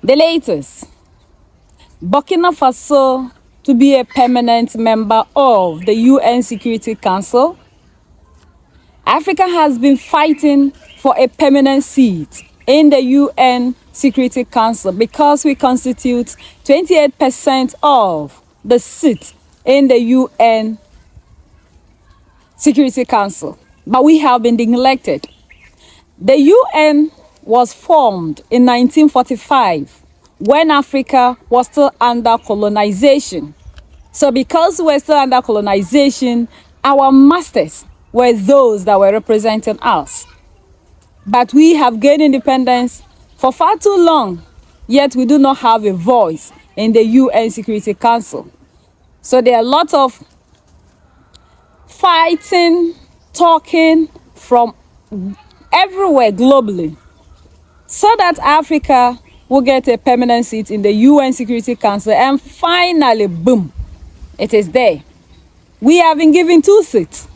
The latest, Burkina Faso to be a permanent member of the UN Security Council. Africa has been fighting for a permanent seat in the UN Security Council because we constitute 28% of the seats in the UN Security Council. But we have been neglected. The UN was formed in 1945 when Africa was still under colonization. So because we're still under colonization, our masters were those that were representing us. But we have gained independence for far too long, yet we do not have a voice in the UN Security Council. So there are a lot of fighting, talking from everywhere globally so that Africa will get a permanent seat in the UN Security Council, and finally, boom, it is there. We have been given 2 seats,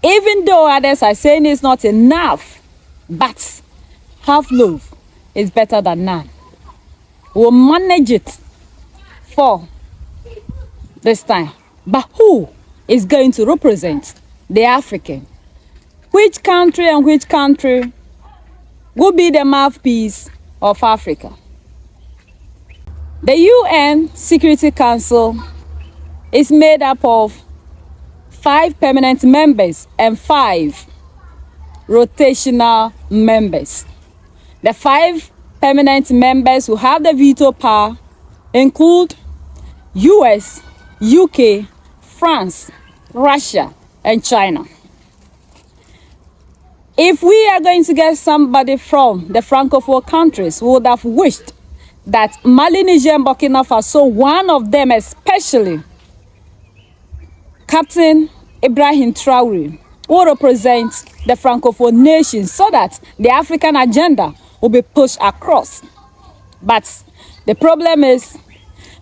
even though others are saying it's not enough, but half loaf is better than none. We'll manage it for this time. But who is going to represent the African? Which country and which country will be the mouthpiece of Africa? The UN Security Council is made up of 5 permanent members and 5 rotational members. The 5 permanent members who have the veto power include US, UK, France, Russia, and China. If we are going to get somebody from the Francophone countries, we would have wished that Mali, Niger, and Burkina Faso, one of them especially, Captain Ibrahim Traoré, will represent the Francophone nations so that the African agenda will be pushed across. But the problem is,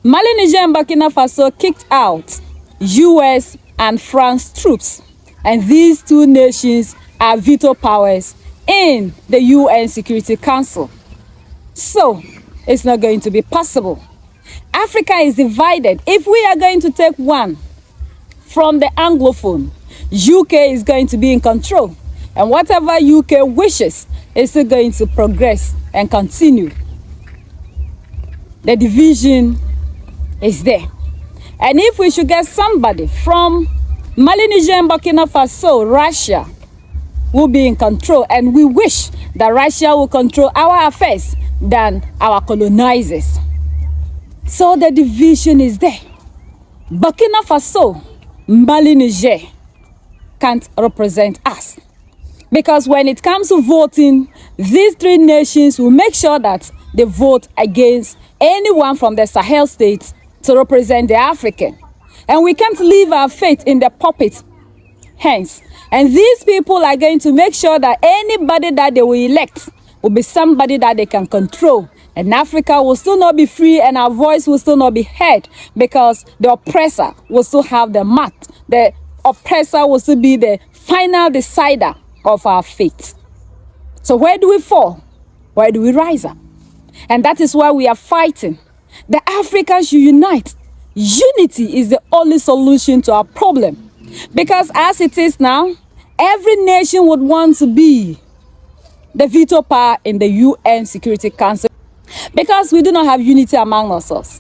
Mali, Niger, and Burkina Faso kicked out US and France troops, and these 2 nations are veto powers in the UN Security Council. So it's not going to be possible. Africa is divided. If we are going to take one from the Anglophone, UK is going to be in control, and whatever UK wishes is still going to progress and continue. The division is there. And if we should get somebody from Mali, Niger, and Burkina Faso, Russia will be in control, and we wish that Russia will control our affairs than our colonizers. So the division is there. Burkina Faso, Mali, Niger can't represent us, because when it comes to voting, these 3 nations will make sure that they vote against anyone from the Sahel states to represent the African. And we can't leave our fate in the puppet hands. And these people are going to make sure that anybody that they will elect will be somebody that they can control. And Africa will still not be free, and our voice will still not be heard, because the oppressor will still have the mat. The oppressor will still be the final decider of our fate. So where do we fall? Where do we rise up? And that is why we are fighting. The Africans should unite. Unity is the only solution to our problem. Because as it is now, every nation would want to be the veto power in the UN Security Council, because we do not have unity among ourselves.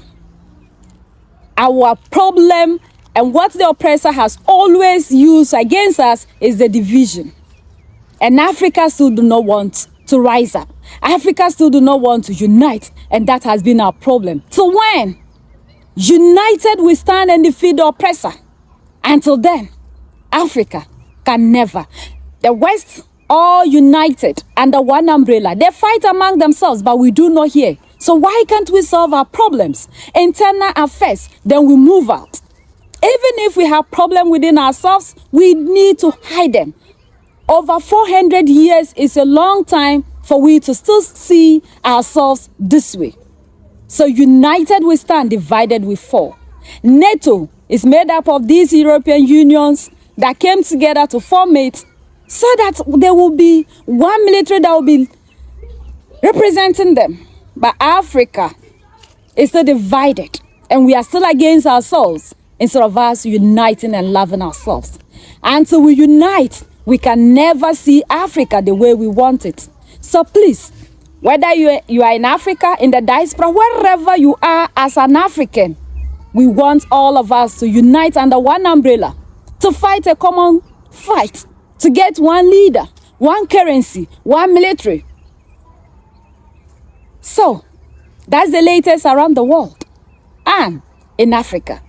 Our problem, and what the oppressor has always used against us, is the division. And Africa still do not want to rise up. Africa still do not want to unite, and that has been our problem. So when united we stand and defeat the oppressor, until then, Africa can never. The West, all united under one umbrella. They fight among themselves, but we do not hear. So why can't we solve our problems, internal affairs, then we move out? Even if we have problems within ourselves, we need to hide them. Over 400 years is a long time for we to still see ourselves this way. So united we stand, divided we fall. NATO is made up of these European unions that came together to form it, so that there will be one military that will be representing them. But Africa is still divided, and we are still against ourselves instead of us uniting and loving ourselves. Until we unite, we can never see Africa the way we want it. So please, whether you are in Africa, in the diaspora, wherever you are as an African, we want all of us to unite under one umbrella, to fight a common fight, to get one leader, one currency, one military. So, that's the latest around the world and in Africa.